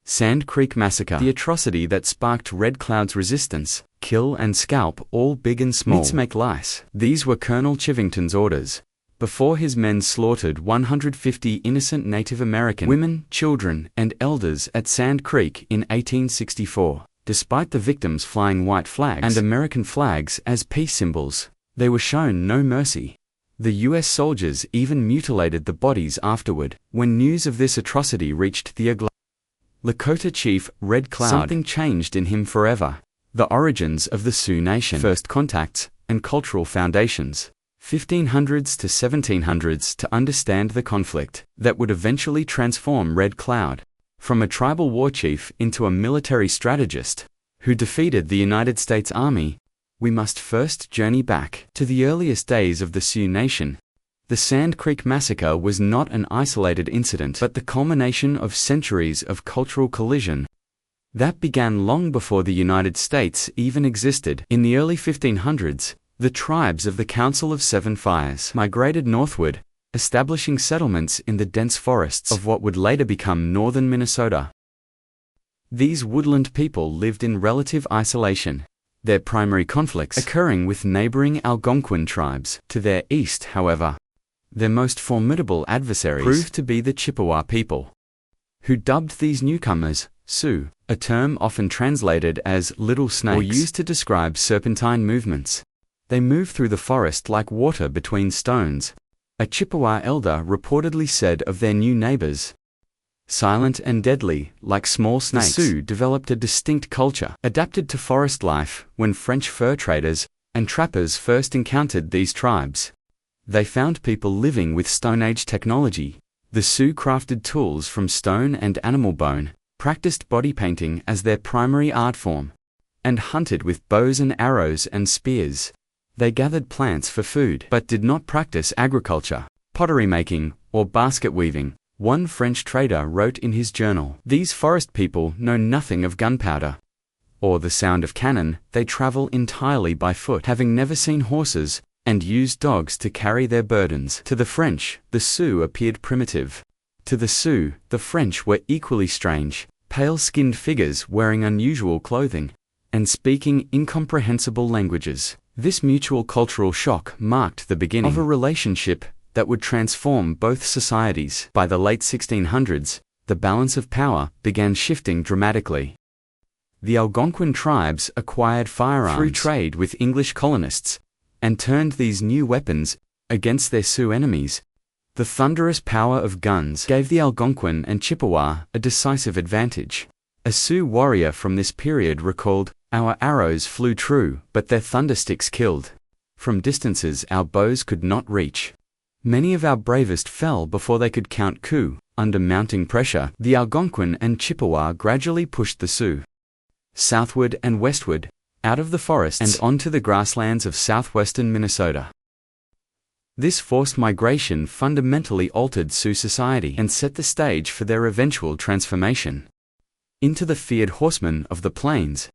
Sand Creek Massacre, the atrocity that sparked Red Cloud's resistance, kill and scalp all big and small. Meats make lice. These were Colonel Chivington's orders, before his men slaughtered 150 innocent Native American women, children, and elders at Sand Creek in 1864. Despite the victims flying white flags and American flags as peace symbols, they were shown no mercy. The U.S. soldiers even mutilated the bodies afterward. When news of this atrocity reached the Lakota chief, Red Cloud, something changed in him forever. The origins of the Sioux Nation, first contacts, and cultural foundations, 1500s to 1700s, to understand the conflict that would eventually transform Red Cloud from a tribal war chief into a military strategist who defeated the United States Army. We must first journey back to the earliest days of the Sioux Nation. The Sand Creek Massacre was not an isolated incident, but the culmination of centuries of cultural collision that began long before the United States even existed. In the early 1500s, the tribes of the Council of Seven Fires migrated northward, establishing settlements in the dense forests of what would later become northern Minnesota. These woodland people lived in relative isolation, their primary conflicts occurring with neighboring Algonquin tribes. To their east, however, their most formidable adversaries proved to be the Chippewa people, who dubbed these newcomers Sioux, a term often translated as little snakes or used to describe serpentine movements. They move through the forest like water between stones, a Chippewa elder reportedly said of their new neighbors. Silent and deadly, like small snakes, the Sioux developed a distinct culture, adapted to forest life. When French fur traders and trappers first encountered these tribes, they found people living with Stone Age technology. The Sioux crafted tools from stone and animal bone, practiced body painting as their primary art form, and hunted with bows and arrows and spears. They gathered plants for food, but did not practice agriculture, pottery making, or basket weaving. One French trader wrote in his journal, "These forest people know nothing of gunpowder or the sound of cannon. They travel entirely by foot, having never seen horses, and use dogs to carry their burdens." To the French, the Sioux appeared primitive. To the Sioux, the French were equally strange, pale-skinned figures wearing unusual clothing and speaking incomprehensible languages. This mutual cultural shock marked the beginning of a relationship that would transform both societies. By the late 1600s, the balance of power began shifting dramatically. The Algonquin tribes acquired firearms through trade with English colonists and turned these new weapons against their Sioux enemies. The thunderous power of guns gave the Algonquin and Chippewa a decisive advantage. A Sioux warrior from this period recalled, "Our arrows flew true, but their thundersticks killed. From distances our bows could not reach. Many of our bravest fell before they could count coup." Under mounting pressure, the Algonquin and Chippewa gradually pushed the Sioux southward and westward, out of the forests and onto the grasslands of southwestern Minnesota. This forced migration fundamentally altered Sioux society and set the stage for their eventual transformation into the feared horsemen of the plains.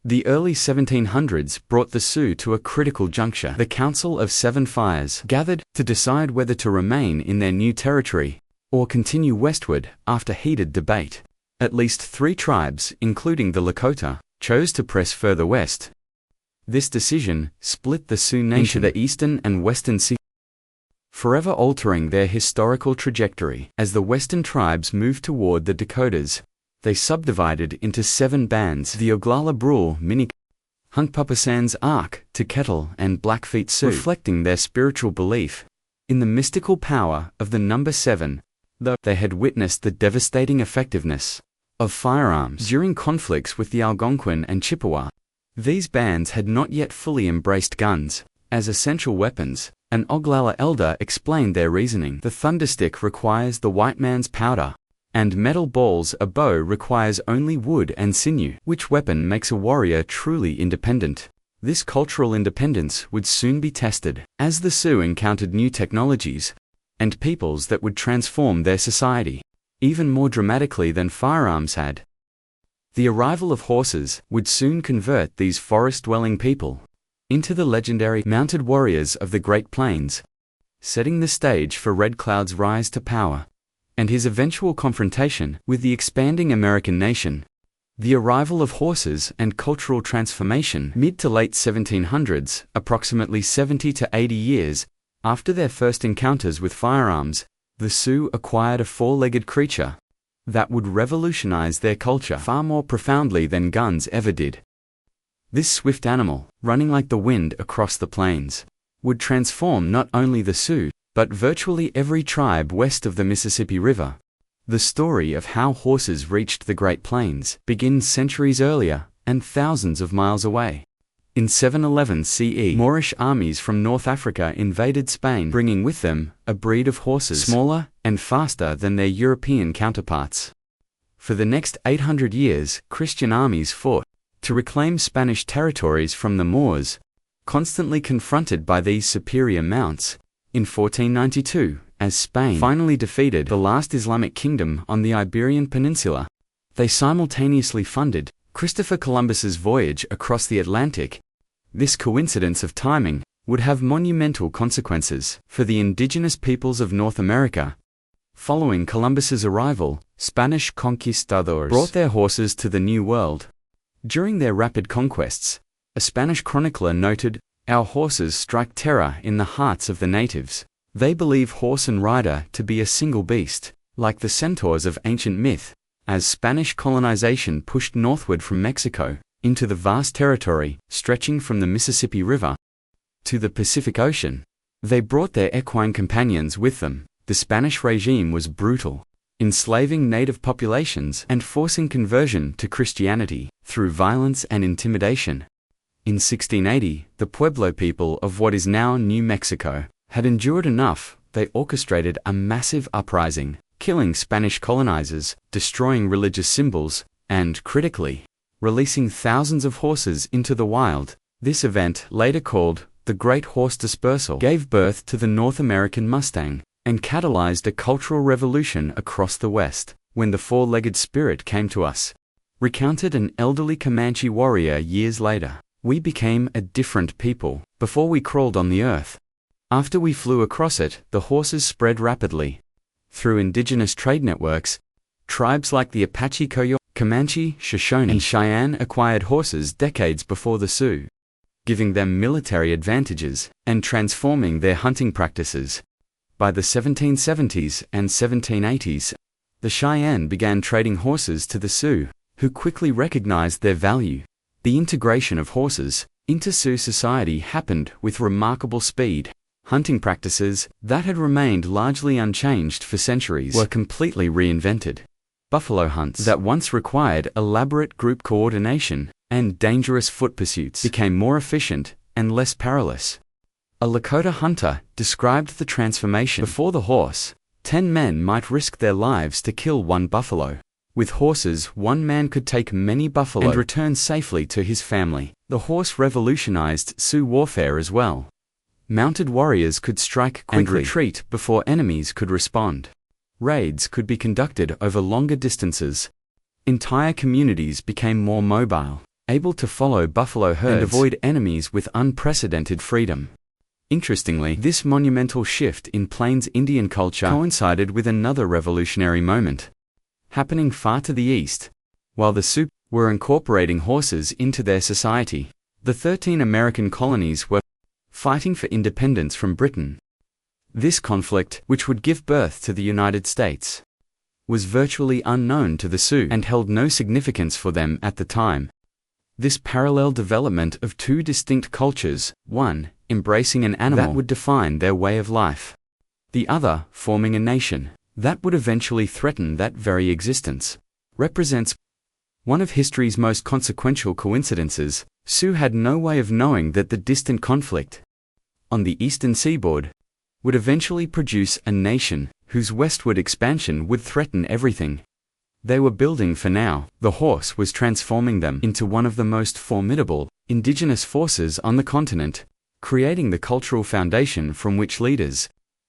The early 1700s brought the Sioux to a critical juncture. The Council of Seven Fires gathered to decide whether to remain in their new territory or continue westward. After heated debate, at least 3 tribes, including the Lakota, chose to press further west. This decision split the Sioux Nation into the eastern and western sections, forever altering their historical trajectory. As the western tribes moved toward the Dakotas, they subdivided into 7 bands: the Oglala Brule, Minnie, Hunkpupasans, Ark, Tekettle, and Blackfeet Sioux, reflecting their spiritual belief in the mystical power of the number 7, though they had witnessed the devastating effectiveness of firearms during conflicts with the Algonquin and Chippewa. These bands had not yet fully embraced guns as essential weapons. An Oglala elder explained their reasoning. "The thunderstick requires the white man's powder, and metal balls. A bow requires only wood and sinew. Which weapon makes a warrior truly independent?" This cultural independence would soon be tested as the Sioux encountered new technologies and peoples that would transform their society even more dramatically than firearms had. The arrival of horses would soon convert these forest-dwelling people into the legendary mounted warriors of the Great Plains, setting the stage for Red Cloud's rise to power and his eventual confrontation with the expanding American nation. The arrival of horses and cultural transformation. Mid to late 1700s, approximately 70 to 80 years after their first encounters with firearms, the Sioux acquired a four-legged creature that would revolutionize their culture far more profoundly than guns ever did. This swift animal, running like the wind across the plains, would transform not only the Sioux, but virtually every tribe west of the Mississippi River. The story of how horses reached the Great Plains begins centuries earlier and thousands of miles away. In 711 CE, Moorish armies from North Africa invaded Spain, bringing with them a breed of horses smaller and faster than their European counterparts. For the next 800 years, Christian armies fought to reclaim Spanish territories from the Moors, constantly confronted by these superior mounts. In 1492, as Spain finally defeated the last Islamic kingdom on the Iberian Peninsula, they simultaneously funded Christopher Columbus's voyage across the Atlantic. This coincidence of timing would have monumental consequences for the indigenous peoples of North America. Following Columbus's arrival, Spanish conquistadors brought their horses to the New World. During their rapid conquests, a Spanish chronicler noted, "Our horses strike terror in the hearts of the natives. They believe horse and rider to be a single beast, like the centaurs of ancient myth." As Spanish colonization pushed northward from Mexico into the vast territory stretching from the Mississippi River to the Pacific Ocean, they brought their equine companions with them. The Spanish regime was brutal, enslaving native populations and forcing conversion to Christianity through violence and intimidation. In 1680, the Pueblo people of what is now New Mexico had endured enough. They orchestrated a massive uprising, killing Spanish colonizers, destroying religious symbols, and, critically, releasing thousands of horses into the wild. This event, later called the Great Horse Dispersal, gave birth to the North American Mustang and catalyzed a cultural revolution across the West. "When the four-legged spirit came to us," recounted an elderly Comanche warrior years later, "we became a different people. Before we crawled on the earth. After we flew across it, the horses spread rapidly. Through indigenous trade networks, tribes like the Apache, Comanche, Shoshone, and Cheyenne acquired horses decades before the Sioux, giving them military advantages and transforming their hunting practices. By the 1770s and 1780s, the Cheyenne began trading horses to the Sioux, who quickly recognized their value. The integration of horses into Sioux society happened with remarkable speed. Hunting practices that had remained largely unchanged for centuries were completely reinvented. Buffalo hunts that once required elaborate group coordination and dangerous foot pursuits became more efficient and less perilous. A Lakota hunter described the transformation. Before the horse, 10 men might risk their lives to kill one buffalo. With horses, one man could take many buffalo and return safely to his family. The horse revolutionized Sioux warfare as well. Mounted warriors could strike quickly and retreat before enemies could respond. Raids could be conducted over longer distances. Entire communities became more mobile, able to follow buffalo herds and avoid enemies with unprecedented freedom. Interestingly, this monumental shift in Plains Indian culture coincided with another revolutionary moment happening far to the east. While the Sioux were incorporating horses into their society, the 13 American colonies were fighting for independence from Britain. This conflict, which would give birth to the United States, was virtually unknown to the Sioux and held no significance for them at the time. This parallel development of two distinct cultures, one embracing an animal that would define their way of life, the other forming a nation that would eventually threaten that very existence, represents one of history's most consequential coincidences. Sioux had no way of knowing that the distant conflict on the eastern seaboard would eventually produce a nation whose westward expansion would threaten everything they were building for now. The horse was transforming them into one of the most formidable indigenous forces on the continent, creating the cultural foundation from which leaders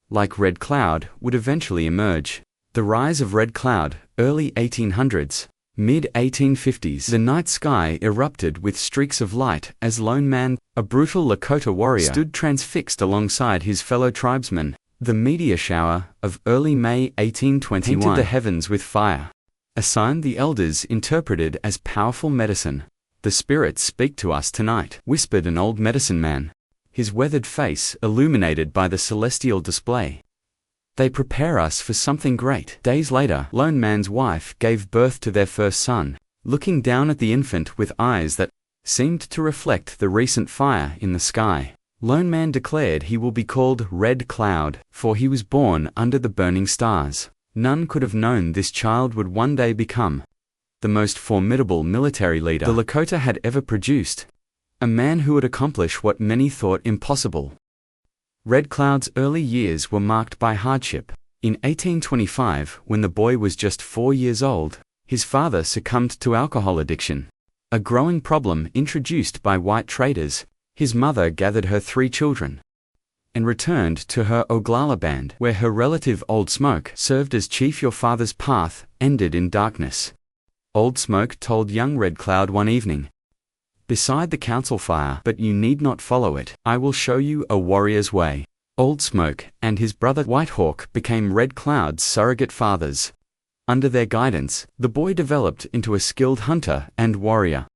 like Red Cloud would eventually emerge. The rise of Red Cloud, early 1800s, mid-1850s. The night sky erupted with streaks of light as Lone Man, a brutal Lakota warrior, stood transfixed alongside his fellow tribesmen, The meteor shower of early May 1821 painted the heavens with fire, a sign the elders interpreted as powerful medicine. "The spirits speak to us tonight," whispered an old medicine man, his weathered face illuminated by the celestial display. "They prepare us for something great." Days later, Lone Man's wife gave birth to their first son, looking down at the infant with eyes that seemed to reflect the recent fire in the sky. Lone Man declared he will be called Red Cloud, for he was born under the burning stars. None could have known this child would one day become the most formidable military leader the Lakota had ever produced, a man who would accomplish what many thought impossible. Red Cloud's early years were marked by hardship. In 1825, when the boy was just 4 years old, his father succumbed to alcohol addiction, a growing problem introduced by white traders. His mother gathered her 3 children and returned to her Oglala band, where her relative Old Smoke served as chief. "Your father's path ended in darkness," Old Smoke told young Red Cloud one evening, "beside the council fire, but you need not follow it. I will show you a warrior's way." Old Smoke and his brother White Hawk became Red Cloud's surrogate fathers. Under their guidance, the boy developed into a skilled hunter and warrior.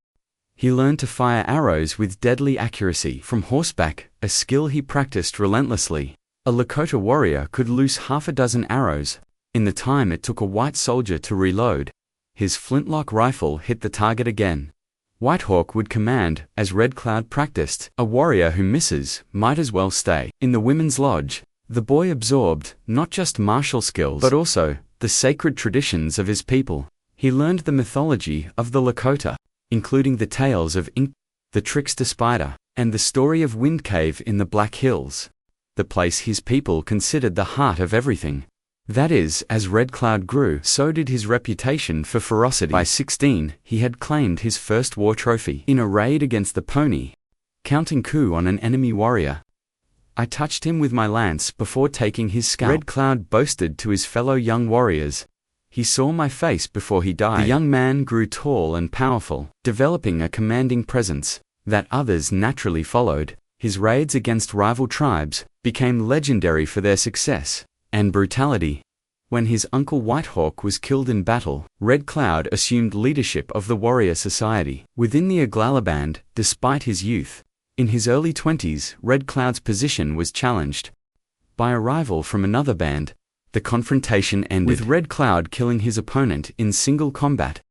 He learned to fire arrows with deadly accuracy from horseback, a skill he practiced relentlessly. A Lakota warrior could loose half a dozen arrows in the time it took a white soldier to reload. His flintlock rifle hit the target again. White Hawk would command, as Red Cloud practiced, "A warrior who misses might as well stay." In the women's lodge, the boy absorbed not just martial skills, but also the sacred traditions of his people. He learned the mythology of the Lakota, including the tales of Ink, the trickster spider, and the story of Wind Cave in the Black Hills, the place his people considered the heart of everything. That is, as Red Cloud grew, so did his reputation for ferocity. By 16, he had claimed his first war trophy in a raid against the Pony, counting coup on an enemy warrior. "I touched him with my lance before taking his scalp," Red Cloud boasted to his fellow young warriors. "He saw my face before he died." The young man grew tall and powerful, developing a commanding presence that others naturally followed. His raids against rival tribes became legendary for their success and brutality. When his uncle White Hawk was killed in battle, Red Cloud assumed leadership of the warrior society within the Oglala band. Despite his youth, in his early 20s, Red Cloud's position was challenged by a rival from another band. The confrontation ended with Red Cloud killing his opponent in single combat,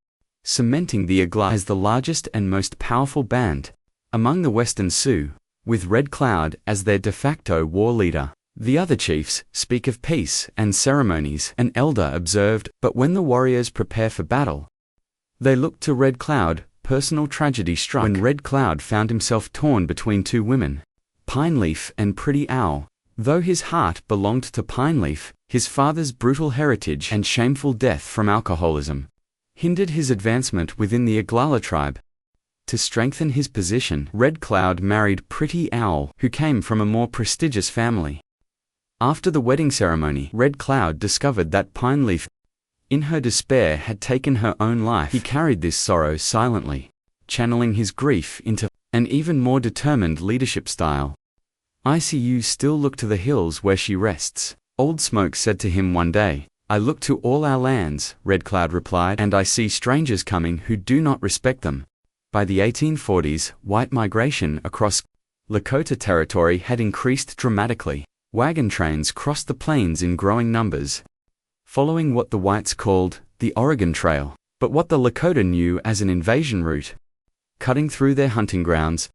cementing the Oglala as the largest and most powerful band among the Western Sioux, with Red Cloud as their de facto war leader. The other chiefs speak of peace and ceremonies, an elder observed, but when the warriors prepare for battle, they look to Red Cloud. Personal tragedy struck when Red Cloud found himself torn between 2 women, Pine Leaf and Pretty Owl. Though his heart belonged to Pine Leaf, his father's brutal heritage and shameful death from alcoholism hindered his advancement within the Oglala tribe. To strengthen his position, Red Cloud married Pretty Owl, who came from a more prestigious family. After the wedding ceremony, Red Cloud discovered that Pine Leaf, in her despair, had taken her own life. He carried this sorrow silently, channeling his grief into an even more determined leadership style. "I see you still look to the hills where she rests," Old Smoke said to him one day. "I look to all our lands," Red Cloud replied, "and I see strangers coming who do not respect them." By the 1840s, white migration across Lakota territory had increased dramatically. Wagon trains crossed the plains in growing numbers, following what the whites called the Oregon Trail, but what the Lakota knew as an invasion route, cutting through their hunting grounds.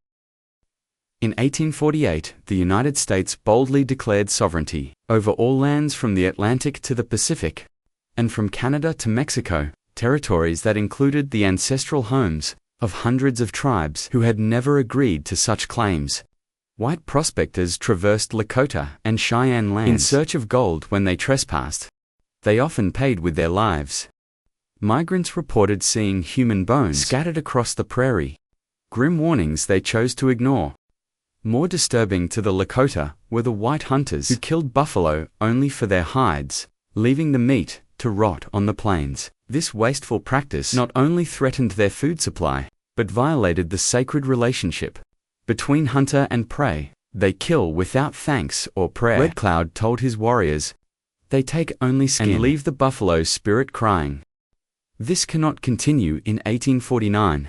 In 1848, the United States boldly declared sovereignty over all lands from the Atlantic to the Pacific, and from Canada to Mexico, territories that included the ancestral homes of hundreds of tribes who had never agreed to such claims. White prospectors traversed Lakota and Cheyenne lands in search of gold. When they trespassed, they often paid with their lives. Migrants reported seeing human bones scattered across the prairie, grim warnings they chose to ignore. More disturbing to the Lakota were the white hunters who killed buffalo only for their hides, leaving the meat to rot on the plains. This wasteful practice not only threatened their food supply, but violated the sacred relationship between hunter and prey. They kill without thanks or prayer. Red Cloud told his warriors, they take only skin and leave the buffalo's spirit crying. This cannot continue. In 1849,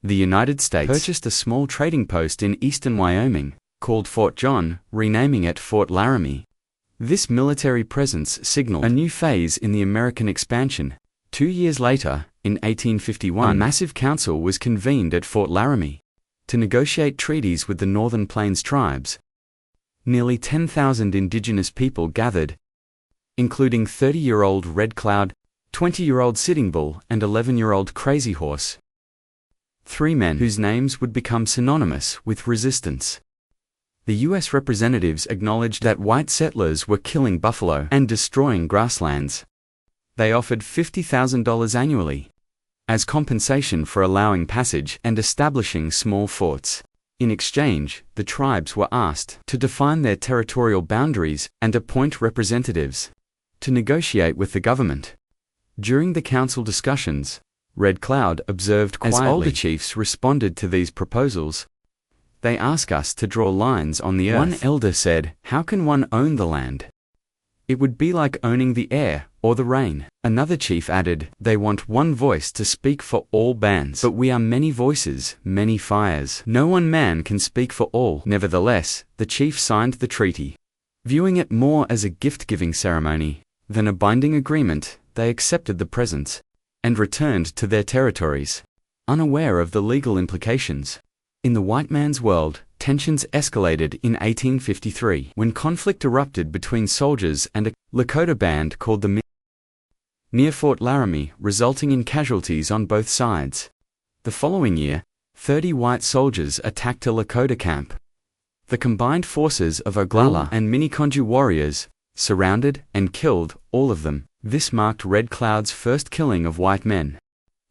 the United States purchased a small trading post in eastern Wyoming, called Fort John, renaming it Fort Laramie. This military presence signaled a new phase in the American expansion. 2 years later, in 1851, a massive council was convened at Fort Laramie to negotiate treaties with the Northern Plains tribes. Nearly 10,000 indigenous people gathered, including 30-year-old Red Cloud, 20-year-old Sitting Bull, and 11-year-old Crazy Horse. 3 men whose names would become synonymous with resistance. The U.S. representatives acknowledged that white settlers were killing buffalo and destroying grasslands. They offered $50,000 annually as compensation for allowing passage and establishing small forts. In exchange, the tribes were asked to define their territorial boundaries and appoint representatives to negotiate with the government. During the council discussions, Red Cloud observed quietly as older chiefs responded to these proposals. They ask us to draw lines on the earth. One elder said, "How can one own the land? It would be like owning the air or the rain." Another chief added, "They want one voice to speak for all bands. But we are many voices, many fires. No one man can speak for all." Nevertheless, the chief signed the treaty. Viewing it more as a gift-giving ceremony than a binding agreement, they accepted the presents and returned to their territories, unaware of the legal implications. In the white man's world, tensions escalated in 1853 when conflict erupted between soldiers and a Lakota band called the near Fort Laramie, resulting in casualties on both sides. The following year, 30 white soldiers attacked a Lakota camp. The combined forces of Oglala and Miniconjou warriors surrounded and killed all of them. This marked Red Cloud's first killing of white men.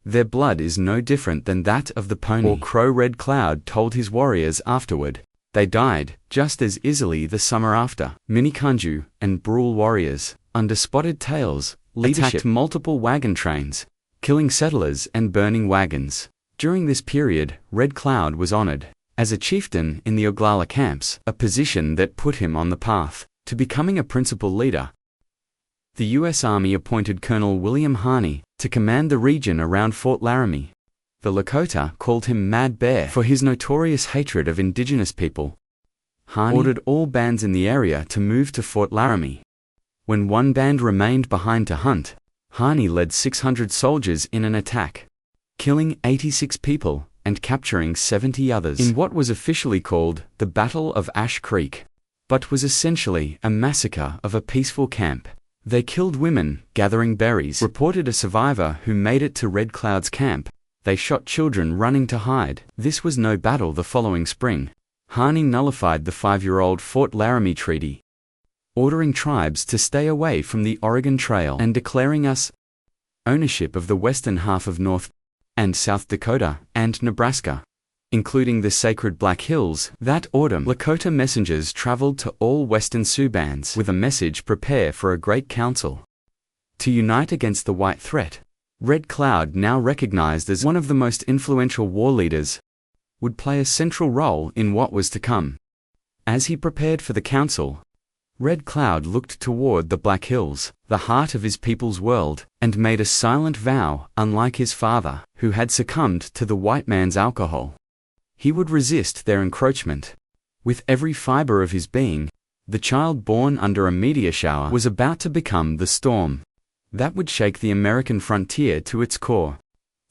Their blood is no different than that of the Pony or Crow. Red Cloud told his warriors afterward. They died just as easily the summer after. Miniconjou and Brule warriors, under Spotted Tail's leadership, attacked multiple wagon trains, killing settlers and burning wagons. During this period, Red Cloud was honored as a chieftain in the Oglala camps, a position that put him on the path to becoming a principal leader. The U.S. Army appointed Colonel William Harney to command the region around Fort Laramie. The Lakota called him Mad Bear for his notorious hatred of indigenous people. Harney ordered all bands in the area to move to Fort Laramie. When one band remained behind to hunt, Harney led 600 soldiers in an attack, killing 86 people and capturing 70 others in what was officially called the Battle of Ash Creek, but was essentially a massacre of a peaceful camp. They killed women gathering berries, reported a survivor who made it to Red Cloud's camp. They shot children running to hide. This was no battle. The following spring, Harney nullified the 5-year-old Fort Laramie Treaty, ordering tribes to stay away from the Oregon Trail and declaring us ownership of the western half of North and South Dakota and Nebraska, including the sacred Black Hills. That autumn, Lakota messengers traveled to all Western Sioux bands with a message: prepare for a great council to unite against the white threat. Red Cloud, now recognized as one of the most influential war leaders, would play a central role in what was to come. As he prepared for the council, Red Cloud looked toward the Black Hills, the heart of his people's world, and made a silent vow. Unlike his father, who had succumbed to the white man's alcohol, he would resist their encroachment. With every fiber of his being, the child born under a meteor shower was about to become the storm that would shake the American frontier to its core.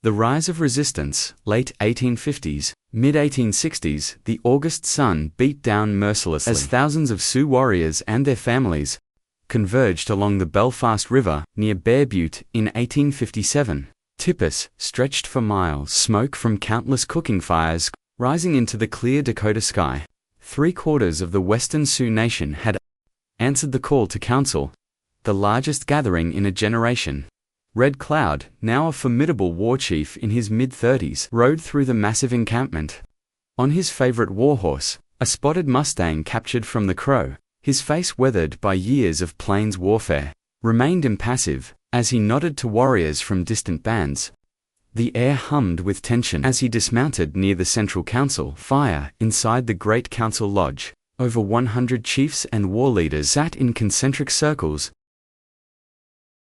The rise of resistance, late 1850s, mid-1860s, the August sun beat down mercilessly as thousands of Sioux warriors and their families converged along the Belfast River near Bear Butte in 1857. Tipis stretched for miles, smoke from countless cooking fires rising into the clear Dakota sky. 3/4 of the Western Sioux Nation had answered the call to council, the largest gathering in a generation. Red Cloud, now a formidable war chief in his mid-30s, rode through the massive encampment on his favorite warhorse, a spotted Mustang captured from the Crow. His face, weathered by years of plains warfare, remained impassive as he nodded to warriors from distant bands. The air hummed with tension as he dismounted near the central council fire. Inside the great council lodge, over 100 chiefs and war leaders sat in concentric circles,